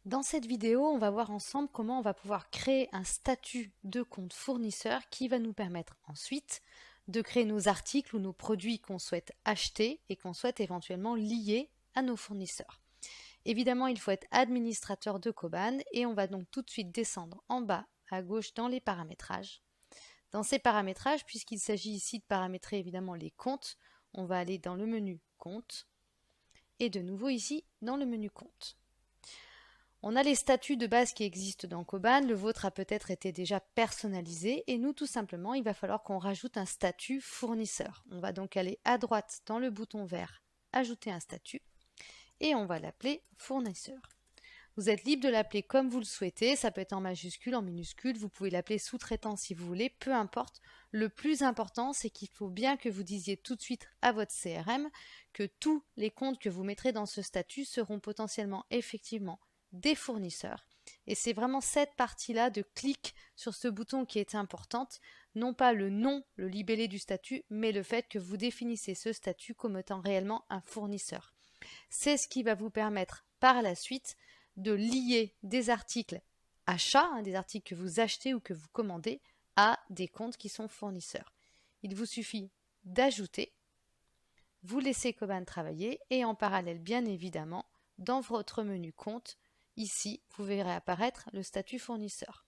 Dans cette vidéo, on va voir ensemble comment on va pouvoir créer un statut de compte fournisseur qui va nous permettre ensuite de créer nos articles ou nos produits qu'on souhaite acheter et qu'on souhaite éventuellement lier à nos fournisseurs. Évidemment, il faut être administrateur de Koban et on va donc tout de suite descendre en bas à gauche dans les paramétrages. Dans ces paramétrages, puisqu'il s'agit ici de paramétrer évidemment les comptes, on va aller dans le menu compte et de nouveau ici dans le menu compte. On a les statuts de base qui existent dans Koban, le vôtre a peut-être été déjà personnalisé et nous tout simplement il va falloir qu'on rajoute un statut fournisseur. On va donc aller à droite dans le bouton vert ajouter un statut et on va l'appeler fournisseur. Vous êtes libre de l'appeler comme vous le souhaitez, ça peut être en majuscule, en minuscule, vous pouvez l'appeler sous-traitant si vous voulez, peu importe. Le plus important, c'est qu'il faut bien que vous disiez tout de suite à votre CRM que tous les comptes que vous mettrez dans ce statut seront potentiellement effectivement des fournisseurs. Et c'est vraiment cette partie-là de clic sur ce bouton qui est importante, non pas le nom, le libellé du statut, mais le fait que vous définissez ce statut comme étant réellement un fournisseur. C'est ce qui va vous permettre par la suite de lier des articles achats, des articles que vous achetez ou que vous commandez, à des comptes qui sont fournisseurs. Il vous suffit d'ajouter, vous laissez Koban travailler et en parallèle, bien évidemment, dans votre menu compte, ici, vous verrez apparaître le statut fournisseur.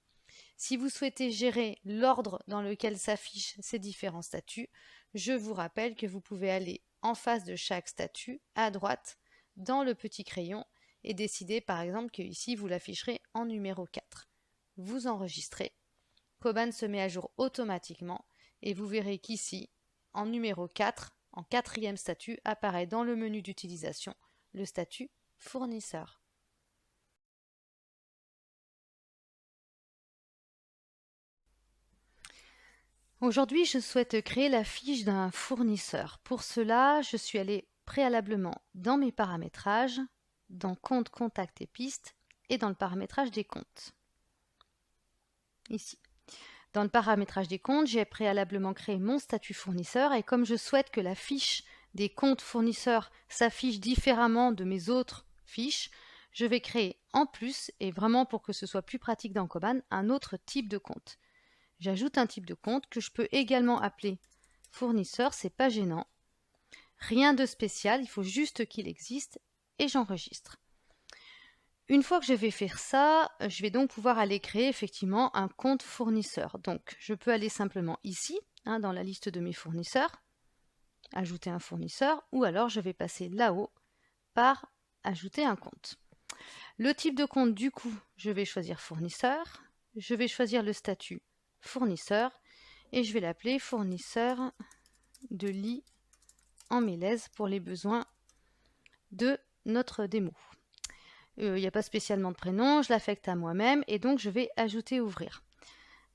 Si vous souhaitez gérer l'ordre dans lequel s'affichent ces différents statuts, je vous rappelle que vous pouvez aller en face de chaque statut, à droite, dans le petit crayon, et décider par exemple que ici vous l'afficherez en numéro 4. Vous enregistrez, Koban se met à jour automatiquement, et vous verrez qu'ici, en numéro 4, en quatrième statut, apparaît dans le menu d'utilisation le statut fournisseur. Aujourd'hui, je souhaite créer la fiche d'un fournisseur. Pour cela, je suis allée préalablement dans mes paramétrages, dans compte, contact et pistes, et dans le paramétrage des comptes. Ici. Dans le paramétrage des comptes, j'ai préalablement créé mon statut fournisseur et comme je souhaite que la fiche des comptes fournisseurs s'affiche différemment de mes autres fiches, je vais créer en plus, et vraiment pour que ce soit plus pratique dans Koban, un autre type de compte. J'ajoute un type de compte que je peux également appeler fournisseur, c'est pas gênant. Rien de spécial, il faut juste qu'il existe et j'enregistre. Une fois que je vais faire ça, je vais donc pouvoir aller créer effectivement un compte fournisseur. Donc je peux aller simplement ici, dans la liste de mes fournisseurs, ajouter un fournisseur, ou alors je vais passer là-haut par ajouter un compte. Le type de compte, du coup, je vais choisir fournisseur, je vais choisir le statut fournisseur et je vais l'appeler fournisseur de lit en mélèze pour les besoins de notre démo. Il n'y a pas spécialement de prénom, je l'affecte à moi-même et donc je vais ajouter ouvrir.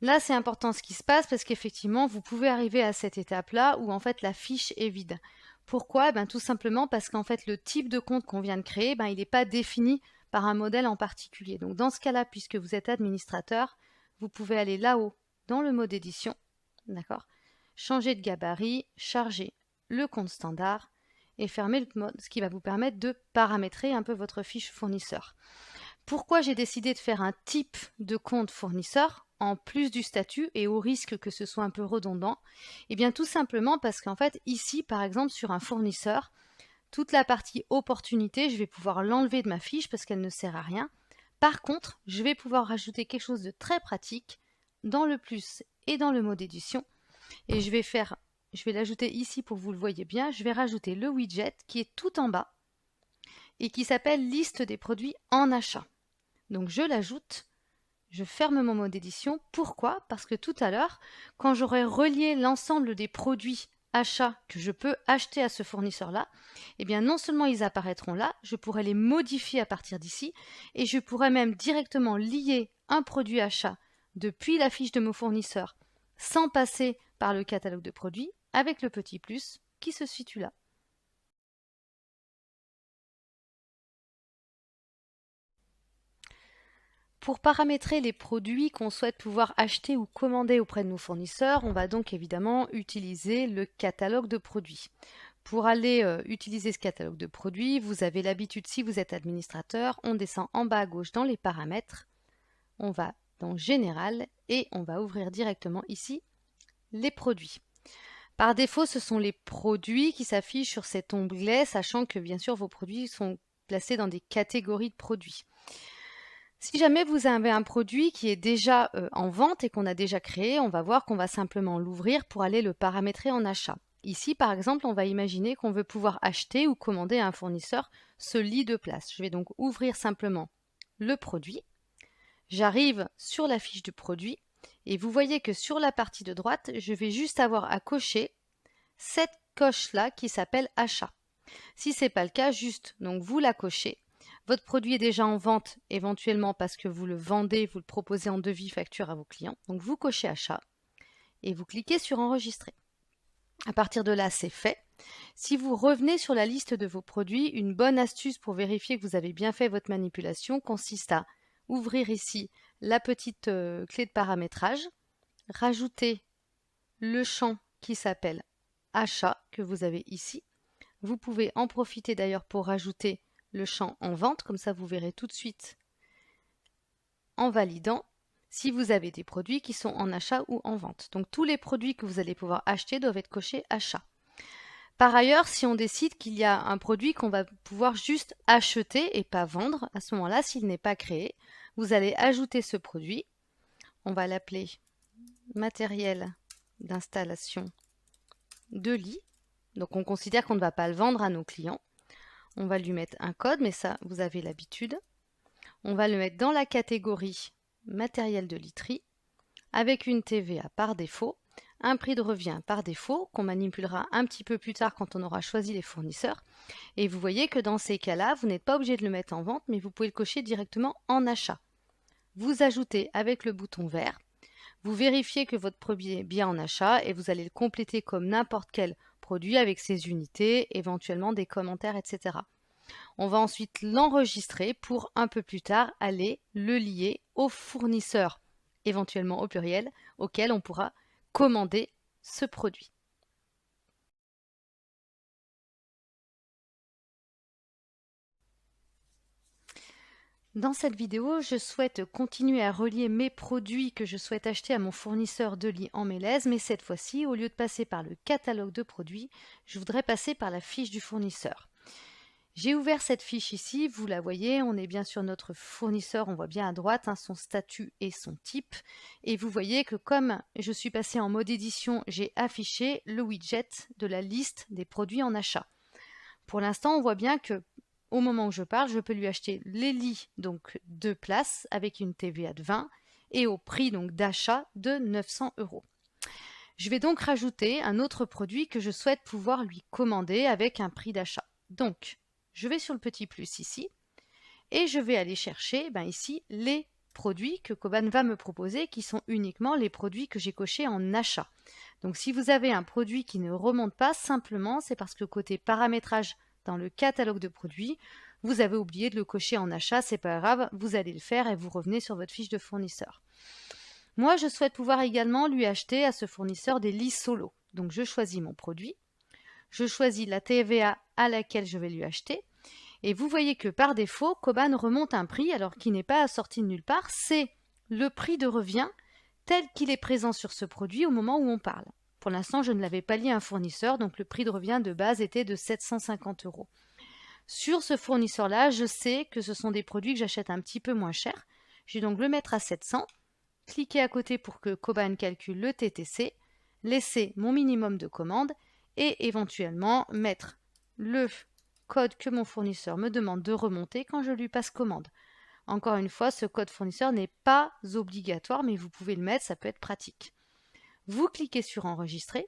Là, c'est important ce qui se passe parce qu'effectivement, vous pouvez arriver à cette étape-là où en fait la fiche est vide. Pourquoi? Tout simplement parce qu'en fait le type de compte qu'on vient de créer, il n'est pas défini par un modèle en particulier. Donc dans ce cas-là, puisque vous êtes administrateur, vous pouvez aller là-haut dans le mode édition, d'accord, changer de gabarit, charger le compte standard et fermer le mode, ce qui va vous permettre de paramétrer un peu votre fiche fournisseur. Pourquoi j'ai décidé de faire un type de compte fournisseur en plus du statut et au risque que ce soit un peu redondant? Eh bien tout simplement parce qu'en fait ici par exemple sur un fournisseur, toute la partie opportunité, je vais pouvoir l'enlever de ma fiche parce qu'elle ne sert à rien. Par contre, je vais pouvoir rajouter quelque chose de très pratique dans le plus et dans le mode édition. Et je vais l'ajouter ici pour que vous le voyez bien. Je vais rajouter le widget qui est tout en bas et qui s'appelle liste des produits en achat. Donc je l'ajoute, je ferme mon mode édition. Pourquoi? Parce que tout à l'heure, quand j'aurai relié l'ensemble des produits achats que je peux acheter à ce fournisseur-là, eh bien non seulement ils apparaîtront là, je pourrai les modifier à partir d'ici et je pourrai même directement lier un produit achat depuis la fiche de mon fournisseur sans passer par le catalogue de produits avec le petit plus qui se situe là. Pour paramétrer les produits qu'on souhaite pouvoir acheter ou commander auprès de nos fournisseurs, on va donc évidemment utiliser le catalogue de produits. Pour aller utiliser ce catalogue de produits, vous avez l'habitude, si vous êtes administrateur, on descend en bas à gauche dans les paramètres, on va dans Général et on va ouvrir directement ici les produits. Par défaut, ce sont les produits qui s'affichent sur cet onglet, sachant que bien sûr vos produits sont placés dans des catégories de produits. Si jamais vous avez un produit qui est déjà en vente et qu'on a déjà créé, on va voir qu'on va simplement l'ouvrir pour aller le paramétrer en achat. Ici, par exemple, on va imaginer qu'on veut pouvoir acheter ou commander à un fournisseur ce lit de place. Je vais donc ouvrir simplement le produit. J'arrive sur la fiche du produit et vous voyez que sur la partie de droite, je vais juste avoir à cocher cette coche-là qui s'appelle achat. Si ce n'est pas le cas, juste donc vous la cochez. Votre produit est déjà en vente, éventuellement parce que vous le vendez, vous le proposez en devis facture à vos clients. Donc vous cochez achat et vous cliquez sur enregistrer. À partir de là, c'est fait. Si vous revenez sur la liste de vos produits, une bonne astuce pour vérifier que vous avez bien fait votre manipulation consiste à ouvrir ici la petite clé de paramétrage, rajouter le champ qui s'appelle achat que vous avez ici. Vous pouvez en profiter d'ailleurs pour rajouter le champ en vente, comme ça vous verrez tout de suite en validant si vous avez des produits qui sont en achat ou en vente. Donc tous les produits que vous allez pouvoir acheter doivent être cochés achat. Par ailleurs, si on décide qu'il y a un produit qu'on va pouvoir juste acheter et pas vendre, à ce moment-là, s'il n'est pas créé, vous allez ajouter ce produit. On va l'appeler matériel d'installation de lit. Donc on considère qu'on ne va pas le vendre à nos clients. On va lui mettre un code, mais ça, vous avez l'habitude. On va le mettre dans la catégorie matériel de literie avec une TVA par défaut, un prix de revient par défaut qu'on manipulera un petit peu plus tard quand on aura choisi les fournisseurs. Et vous voyez que dans ces cas-là, vous n'êtes pas obligé de le mettre en vente, mais vous pouvez le cocher directement en achat. Vous ajoutez avec le bouton vert. Vous vérifiez que votre produit est bien en achat et vous allez le compléter comme n'importe quel produit avec ses unités, éventuellement des commentaires, etc. On va ensuite l'enregistrer pour un peu plus tard aller le lier au fournisseur, éventuellement au pluriel, auquel on pourra commander ce produit. Dans cette vidéo, je souhaite continuer à relier mes produits que je souhaite acheter à mon fournisseur de lit en Mélèze, mais cette fois-ci, au lieu de passer par le catalogue de produits, je voudrais passer par la fiche du fournisseur. J'ai ouvert cette fiche ici, vous la voyez, on est bien sur notre fournisseur, on voit bien à droite son statut et son type. Et vous voyez que comme je suis passée en mode édition, j'ai affiché le widget de la liste des produits en achat. Pour l'instant, on voit bien que au moment où je parle, je peux lui acheter les lits, donc 2 places, avec une TVA de 20 et au prix donc d'achat de 900 €. Je vais donc rajouter un autre produit que je souhaite pouvoir lui commander avec un prix d'achat. Donc, je vais sur le petit plus ici et je vais aller chercher ici les produits que Koban va me proposer qui sont uniquement les produits que j'ai cochés en achat. Donc si vous avez un produit qui ne remonte pas, simplement c'est parce que côté paramétrage dans le catalogue de produits, vous avez oublié de le cocher en achat, c'est pas grave, vous allez le faire et vous revenez sur votre fiche de fournisseur. Moi, je souhaite pouvoir également lui acheter à ce fournisseur des lits solo. Donc je choisis mon produit, je choisis la TVA à laquelle je vais lui acheter. Et vous voyez que par défaut, Koban remonte un prix alors qu'il n'est pas assorti de nulle part. C'est le prix de revient tel qu'il est présent sur ce produit au moment où on parle. Pour l'instant, je ne l'avais pas lié à un fournisseur, donc le prix de revient de base était de 750 €. Sur ce fournisseur-là, je sais que ce sont des produits que j'achète un petit peu moins cher. Je vais donc le mettre à 700, cliquer à côté pour que Koban calcule le TTC, laisser mon minimum de commande et éventuellement mettre le code que mon fournisseur me demande de remonter quand je lui passe commande. Encore une fois, ce code fournisseur n'est pas obligatoire, mais vous pouvez le mettre, ça peut être pratique. Vous cliquez sur enregistrer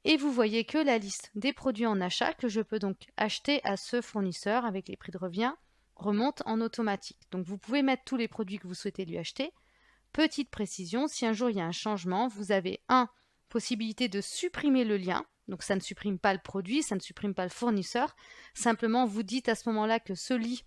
et vous voyez que la liste des produits en achat que je peux donc acheter à ce fournisseur avec les prix de revient remonte en automatique. Donc vous pouvez mettre tous les produits que vous souhaitez lui acheter. Petite précision, si un jour il y a un changement, vous avez possibilité de supprimer le lien. Donc ça ne supprime pas le produit, ça ne supprime pas le fournisseur. Simplement, vous dites à ce moment-là que ce lit,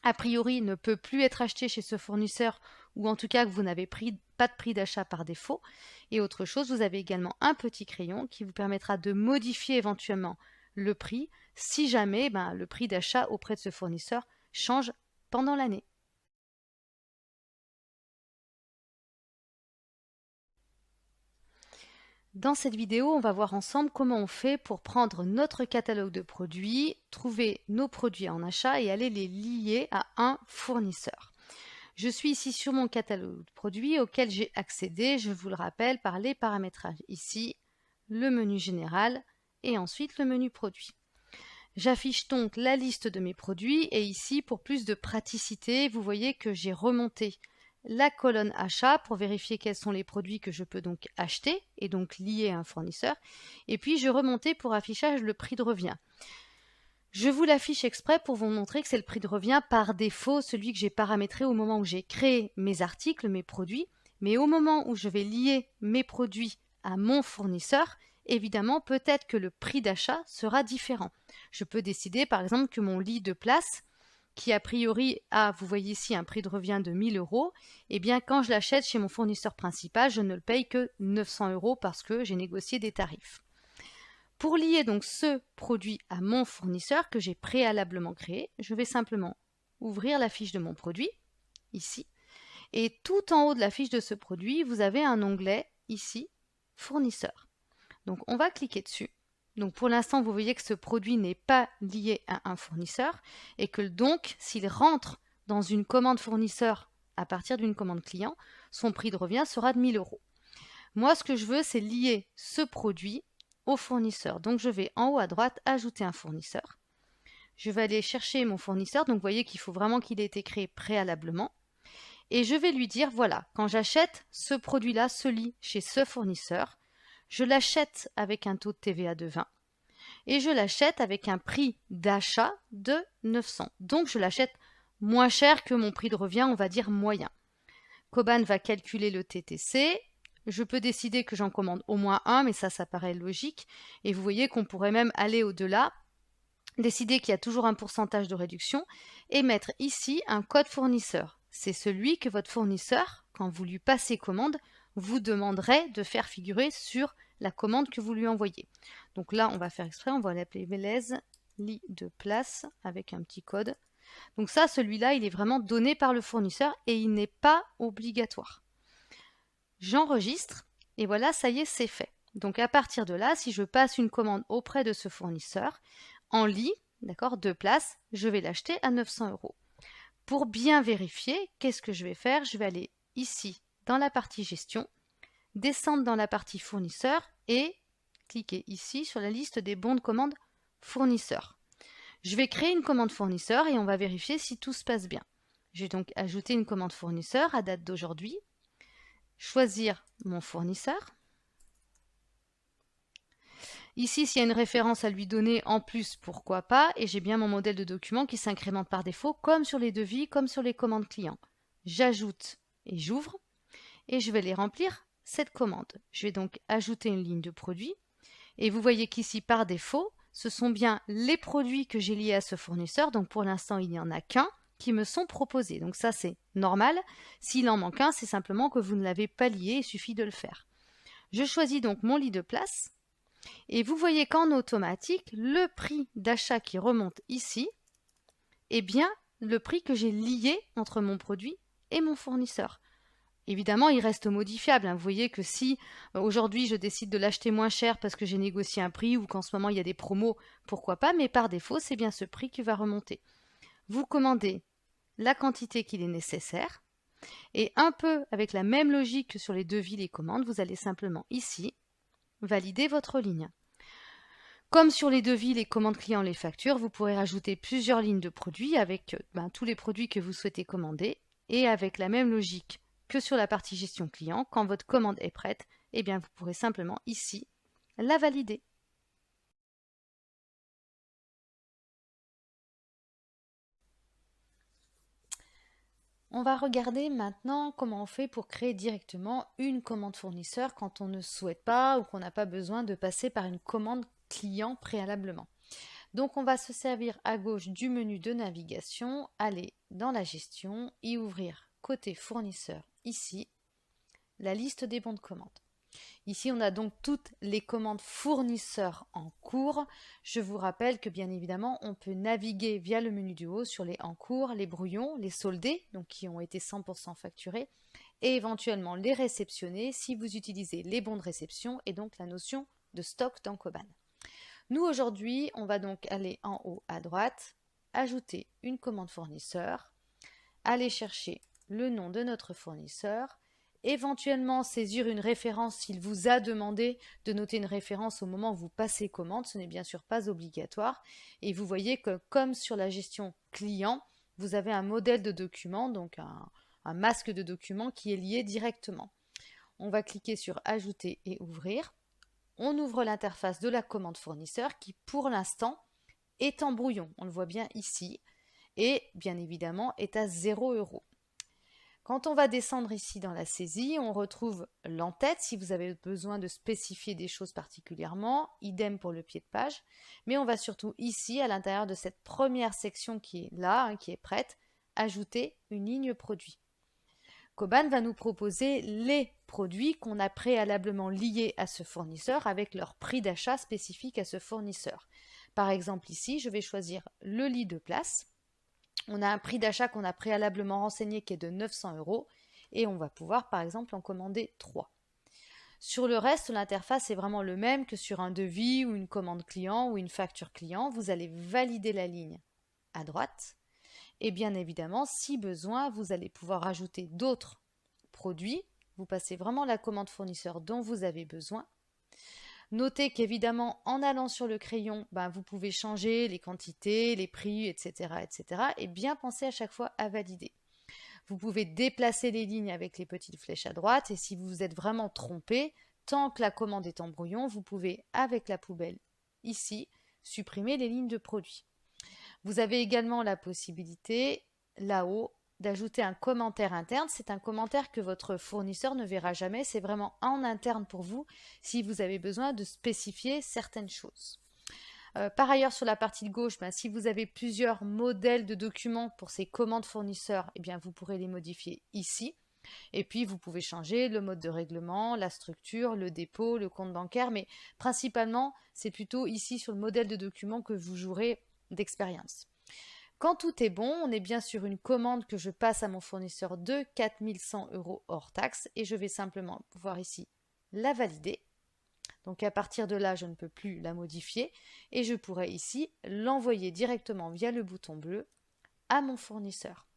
a priori, ne peut plus être acheté chez ce fournisseur ou en tout cas que vous n'avez pas de prix d'achat par défaut. Et autre chose, vous avez également un petit crayon qui vous permettra de modifier éventuellement le prix si jamais le prix d'achat auprès de ce fournisseur change pendant l'année. Dans cette vidéo, on va voir ensemble comment on fait pour prendre notre catalogue de produits, trouver nos produits en achat et aller les lier à un fournisseur. Je suis ici sur mon catalogue de produits auquel j'ai accédé, je vous le rappelle, par les paramétrages. Ici, le menu général et ensuite le menu produit. J'affiche donc la liste de mes produits et ici, pour plus de praticité, vous voyez que j'ai remonté la colonne achat pour vérifier quels sont les produits que je peux donc acheter et donc lier à un fournisseur. Et puis, je remontais pour affichage le prix de revient. Je vous l'affiche exprès pour vous montrer que c'est le prix de revient par défaut, celui que j'ai paramétré au moment où j'ai créé mes articles, mes produits. Mais au moment où je vais lier mes produits à mon fournisseur, évidemment, peut-être que le prix d'achat sera différent. Je peux décider, par exemple, que mon lit de place, qui a priori a, vous voyez ici, un prix de revient de 1000 €, eh bien, quand je l'achète chez mon fournisseur principal, je ne le paye que 900 € parce que j'ai négocié des tarifs. Pour lier donc ce produit à mon fournisseur que j'ai préalablement créé, je vais simplement ouvrir la fiche de mon produit, ici, et tout en haut de la fiche de ce produit, vous avez un onglet, ici, fournisseur. Donc on va cliquer dessus. Donc pour l'instant, vous voyez que ce produit n'est pas lié à un fournisseur et que donc, s'il rentre dans une commande fournisseur à partir d'une commande client, son prix de revient sera de 1000 €. Moi, ce que je veux, c'est lier ce produit au fournisseur. Donc je vais en haut à droite ajouter un fournisseur. Je vais aller chercher mon fournisseur. Donc vous voyez qu'il faut vraiment qu'il ait été créé préalablement. Et je vais lui dire, voilà, quand j'achète ce produit-là, ce lit chez ce fournisseur, je l'achète avec un taux de TVA de 20 et je l'achète avec un prix d'achat de 900. Donc je l'achète moins cher que mon prix de revient, on va dire moyen. Coban va calculer le TTC. Je peux décider que j'en commande au moins un, mais ça paraît logique. Et vous voyez qu'on pourrait même aller au-delà, décider qu'il y a toujours un pourcentage de réduction et mettre ici un code fournisseur. C'est celui que votre fournisseur, quand vous lui passez commande, vous demanderait de faire figurer sur la commande que vous lui envoyez. Donc là, on va faire exprès, on va l'appeler Vélez lit de place avec un petit code. Donc ça, celui-là, il est vraiment donné par le fournisseur et il n'est pas obligatoire. J'enregistre et voilà, ça y est, c'est fait. Donc à partir de là, si je passe une commande auprès de ce fournisseur, en lit, d'accord, de place, je vais l'acheter à 900 €. Pour bien vérifier, qu'est-ce que je vais faire? Je vais aller ici dans la partie gestion, descendre dans la partie fournisseur et cliquer ici sur la liste des bons de commande fournisseurs. Je vais créer une commande fournisseur et on va vérifier si tout se passe bien. Je vais donc ajouter une commande fournisseur à date d'aujourd'hui, choisir mon fournisseur. Ici, s'il y a une référence à lui donner en plus, pourquoi pas, et j'ai bien mon modèle de document qui s'incrémente par défaut, comme sur les devis, comme sur les commandes clients. J'ajoute et j'ouvre, et je vais les remplir cette commande. Je vais donc ajouter une ligne de produit, et vous voyez qu'ici, par défaut, ce sont bien les produits que j'ai liés à ce fournisseur, donc pour l'instant, il n'y en a qu'un, qui me sont proposés. Donc ça, c'est normal. S'il en manque un, c'est simplement que vous ne l'avez pas lié, il suffit de le faire. Je choisis donc mon lit de place, et vous voyez qu'en automatique, le prix d'achat qui remonte ici est bien le prix que j'ai lié entre mon produit et mon fournisseur. Évidemment, il reste modifiable. Vous voyez que si aujourd'hui je décide de l'acheter moins cher parce que j'ai négocié un prix ou qu'en ce moment il y a des promos, pourquoi pas, mais par défaut, c'est bien ce prix qui va remonter. Vous commandez la quantité qu'il est nécessaire et un peu avec la même logique que sur les devis, les commandes, vous allez simplement ici valider votre ligne. Comme sur les devis, les commandes clients, les factures, vous pourrez rajouter plusieurs lignes de produits avec tous les produits que vous souhaitez commander et avec la même logique que sur la partie gestion client, quand votre commande est prête, eh bien vous pourrez simplement ici la valider. On va regarder maintenant comment on fait pour créer directement une commande fournisseur quand on ne souhaite pas ou qu'on n'a pas besoin de passer par une commande client préalablement. Donc on va se servir à gauche du menu de navigation, aller dans la gestion et ouvrir côté fournisseur ici la liste des bons de commande. Ici, on a donc toutes les commandes fournisseurs en cours. Je vous rappelle que bien évidemment, on peut naviguer via le menu du haut sur les en cours, les brouillons, les soldés, donc qui ont été 100% facturés, et éventuellement les réceptionnés si vous utilisez les bons de réception et donc la notion de stock dans Koban. Nous, aujourd'hui, on va donc aller en haut à droite, ajouter une commande fournisseur, aller chercher le nom de notre fournisseur, éventuellement saisir une référence s'il vous a demandé de noter une référence au moment où vous passez commande, ce n'est bien sûr pas obligatoire. Et vous voyez que comme sur la gestion client, vous avez un modèle de document, donc un masque de document qui est lié directement. On va cliquer sur ajouter et ouvrir. On ouvre l'interface de la commande fournisseur qui pour l'instant est en brouillon, on le voit bien ici, et bien évidemment est à 0 €. Quand on va descendre ici dans la saisie, on retrouve l'entête si vous avez besoin de spécifier des choses particulièrement, idem pour le pied de page, mais on va surtout ici, à l'intérieur de cette première section qui est là, qui est prête, ajouter une ligne produit. Koban va nous proposer les produits qu'on a préalablement liés à ce fournisseur avec leur prix d'achat spécifique à ce fournisseur. Par exemple ici, je vais choisir le lit de place. On a un prix d'achat qu'on a préalablement renseigné qui est de 900 € et on va pouvoir par exemple en commander 3. Sur le reste, l'interface est vraiment le même que sur un devis ou une commande client ou une facture client. Vous allez valider la ligne à droite et bien évidemment, si besoin, vous allez pouvoir ajouter d'autres produits. Vous passez vraiment la commande fournisseur dont vous avez besoin. Notez qu'évidemment, en allant sur le crayon, vous pouvez changer les quantités, les prix, etc., etc. et bien penser à chaque fois à valider. Vous pouvez déplacer les lignes avec les petites flèches à droite et si vous vous êtes vraiment trompé, tant que la commande est en brouillon, vous pouvez, avec la poubelle ici, supprimer les lignes de produit. Vous avez également la possibilité, là-haut, d'ajouter un commentaire interne. C'est un commentaire que votre fournisseur ne verra jamais. C'est vraiment en interne pour vous si vous avez besoin de spécifier certaines choses. Par ailleurs, sur la partie de gauche, si vous avez plusieurs modèles de documents pour ces commandes fournisseurs, eh bien, vous pourrez les modifier ici. Et puis, vous pouvez changer le mode de règlement, la structure, le dépôt, le compte bancaire. Mais principalement, c'est plutôt ici sur le modèle de document que vous jouerez d'expérience. Quand tout est bon, on est bien sur une commande que je passe à mon fournisseur de 4100 € hors taxe et je vais simplement pouvoir ici la valider. Donc à partir de là, je ne peux plus la modifier et je pourrais ici l'envoyer directement via le bouton bleu à mon fournisseur.